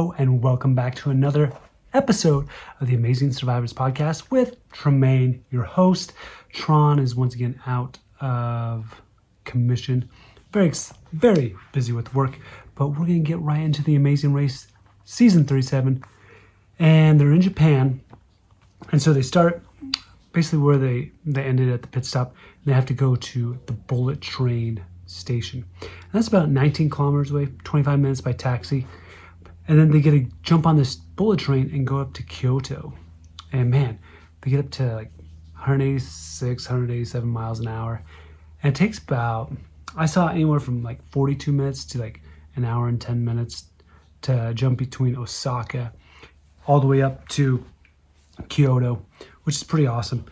Hello and welcome back to another episode of the Amazing Survivors podcast with Tremaine, your host. Tron is once again out of commission, very busy with work, but we're going to get right into the Amazing Race season 37, and they're in Japan, and so they start basically where they ended at the pit stop, and they have to go to the bullet train station. And that's about 19 kilometers away, 25 minutes by taxi. And then they get to jump on this bullet train and go up to Kyoto. And man, they get up to like 186, 187 miles an hour. And it takes about, I saw anywhere from like 42 minutes to like an hour and 10 minutes to jump between Osaka all the way up to Kyoto, which is pretty awesome.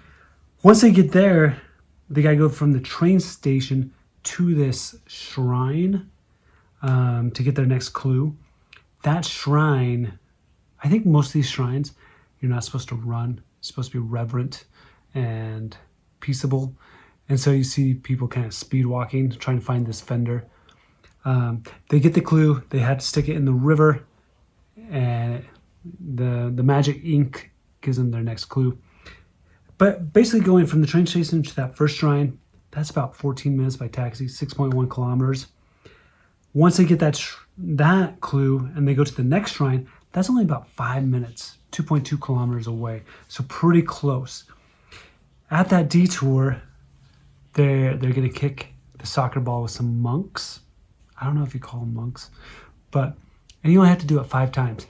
Once they get there, they gotta go from the train station to this shrine to get their next clue. That shrine, I think most of these shrines, you're not supposed to run. You're supposed to be reverent and peaceable. And so you see people kind of speed walking, trying to find this fender. They get the clue. They had to stick it in the river. And the magic ink gives them their next clue. But basically going from the train station to that first shrine, that's about 14 minutes by taxi, 6.1 kilometers. Once they get that clue and they go to the next shrine, that's only about 5 minutes, 2.2 kilometers away. So pretty close. At that detour, they're going to kick the soccer ball with some monks. I don't know if you call them monks, and you only have to do it 5 times.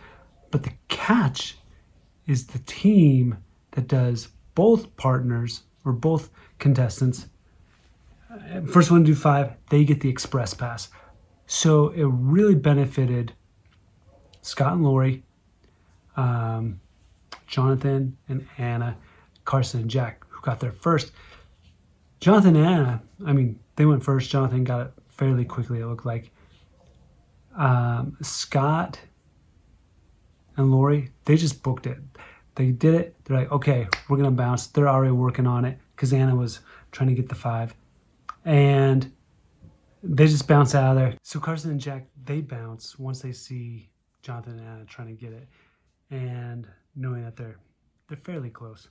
But the catch is the team that does both partners or both contestants, first one to do 5, they get the express pass. So it really benefited Scott and Lori, Jonathan and Anna, Carson and Jack, who got there first. Jonathan and Anna, they went first. Jonathan got it fairly quickly, it looked like. Scott and Lori, they just booked it. They did it. They're like, okay, we're going to bounce. They're already working on it because Anna was trying to get the 5. And they just bounce out of there. So Carson and Jack, they bounce once they see Jonathan and Anna trying to get it, and knowing that they're fairly close.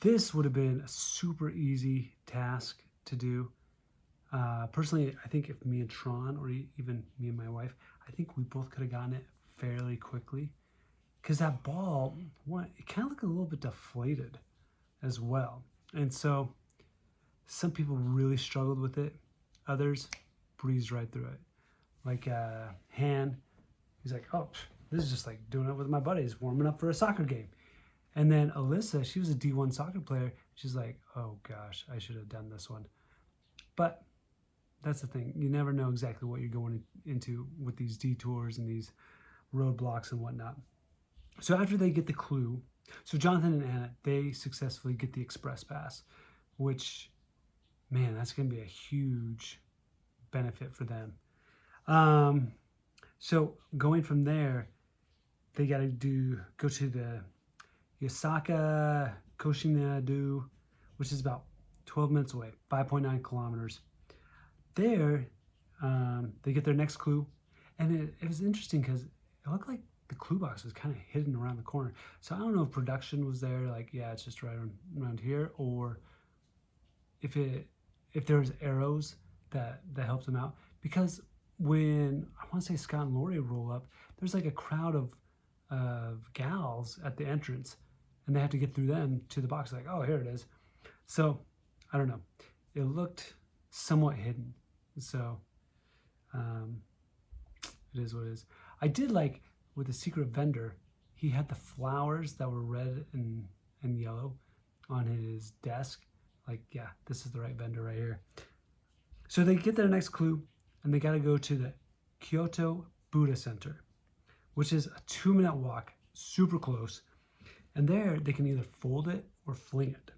This would have been a super easy task to do. Personally, I think if me and Tron, or even me and my wife, I think we both could have gotten it fairly quickly, because that ball, it kind of looked a little bit deflated as well. And so some people really struggled with it. Others breezed right through it. Like Han, he's like, oh, this is just like doing it with my buddies, warming up for a soccer game. And then Alyssa, she was a D1 soccer player. She's like, oh gosh, I should have done this one. But that's the thing. You never know exactly what you're going into with these detours and these roadblocks and whatnot. So after they get the clue, so Jonathan and Anna, they successfully get the express pass, which, man, that's going to be a huge benefit for them. So going from there, they got to go to the Yasaka Koshinadu, which is about 12 minutes away, 5.9 kilometers. There, they get their next clue, and it was interesting because it looked like the clue box was kind of hidden around the corner. So I don't know if production was there, like, yeah, it's just right around here, or if there was arrows that helped them out. Because when, I want to say Scott and Lori roll up, there's like a crowd of gals at the entrance, and they have to get through them to the box, like, oh, here it is. So I don't know, it looked somewhat hidden. So it is what it is. I did like with the secret vendor, he had the flowers that were red and yellow on his desk. Like, yeah, this is the right vendor right here. So they get their next clue, and they got to go to the Kyoto Buddha Center, which is a 2-minute walk, super close. And there they can either fold it or fling it.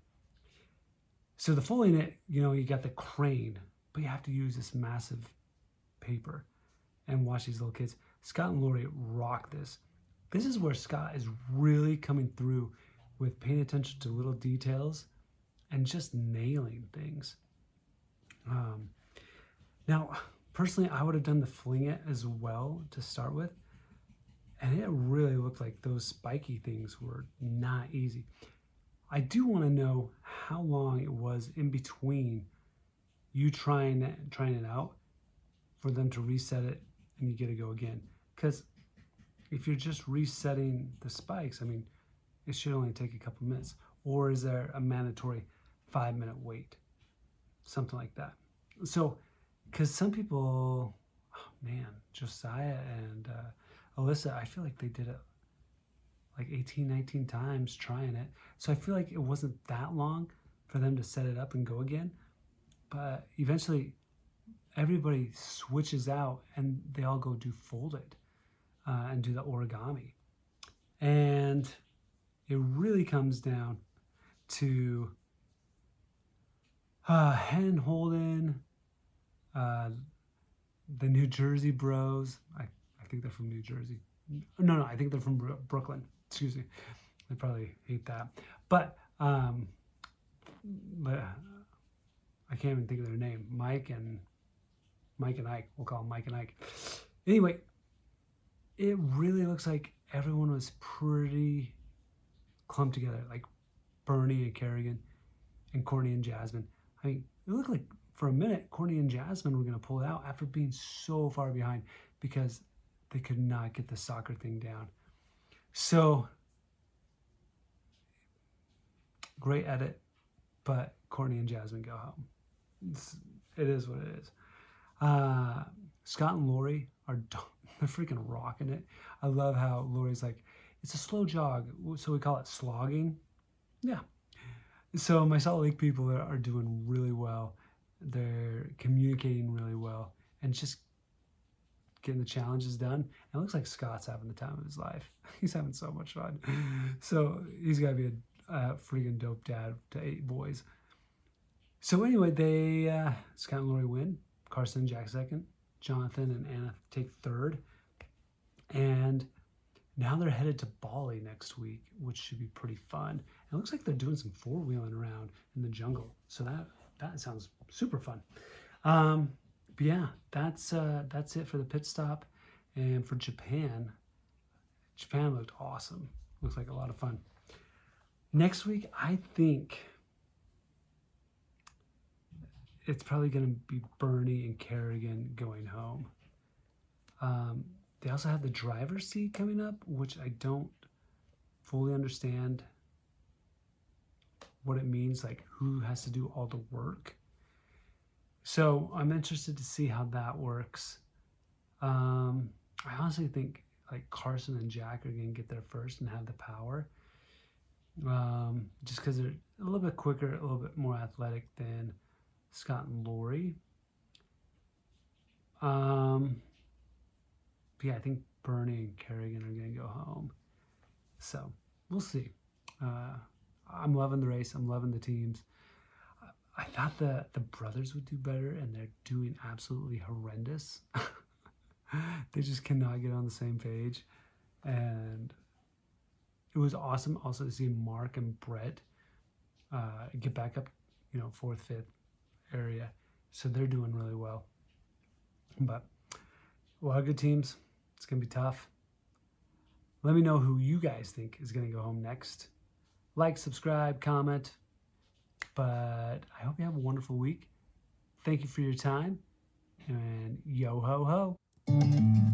So the folding it, you got the crane, but you have to use this massive paper and watch these little kids. Scott and Lori rock this. This is where Scott is really coming through with paying attention to little details and just nailing things. Now, personally, I would have done the fling it as well to start with. And it really looked like those spiky things were not easy. I do want to know how long it was in between you trying it out for them to reset it and you get to go again. Because if you're just resetting the spikes, I mean, it should only take a couple minutes. Or is there a mandatory 5-minute wait? Something like that. So, because some people, oh man, Josiah and Alyssa, I feel like they did it like 18, 19 times trying it. So I feel like it wasn't that long for them to set it up and go again. But eventually everybody switches out and they all go do folded and do the origami. And it really comes down to Hen Holden, the New Jersey Bros. I think they're from New Jersey. No, I think they're from Brooklyn. Excuse me. They probably hate that. But I can't even think of their name. Mike and Ike. We'll call them Mike and Ike. Anyway, it really looks like everyone was pretty clumped together, like Bernie and Kerrigan and Courtney and Jasmine. I mean, it looked like for a minute Courtney and Jasmine were going to pull it out after being so far behind because they could not get the soccer thing down. So, great edit, but Courtney and Jasmine go home. It is what it is. Scott and Lori they're freaking rocking it. I love how Lori's like, it's a slow jog, so we call it slogging. Yeah. So my Salt Lake people are doing really well. They're communicating really well and just getting the challenges done. And it looks like Scott's having the time of his life. He's having so much fun. So he's got to be a freaking dope dad to 8 boys. So anyway, Scott and Lori win. Carson and Jack second. Jonathan and Anna take third. And now they're headed to Bali next week, which should be pretty fun. And it looks like they're doing some 4-wheeling around in the jungle. So that sounds super fun. But yeah, that's it for the pit stop. And for Japan looked awesome. Looks like a lot of fun. Next week, I think it's probably going to be Bernie and Kerrigan going home. They also have the driver's seat coming up, which I don't fully understand what it means, like who has to do all the work. So I'm interested to see how that works. I honestly think like Carson and Jack are going to get there first and have the power. Just because they're a little bit quicker, a little bit more athletic than Scott and Lori. Yeah, I think Bernie and Kerrigan are going to go home. So we'll see. I'm loving the race. I'm loving the teams. I thought the brothers would do better, and they're doing absolutely horrendous. They just cannot get on the same page. And it was awesome also to see Mark and Brett get back up, 4th, 5th area. So they're doing really well. But a lot of good teams. It's going to be tough. Let me know who you guys think is going to go home next. Like, subscribe, comment. But I hope you have a wonderful week. Thank you for your time. And yo ho ho.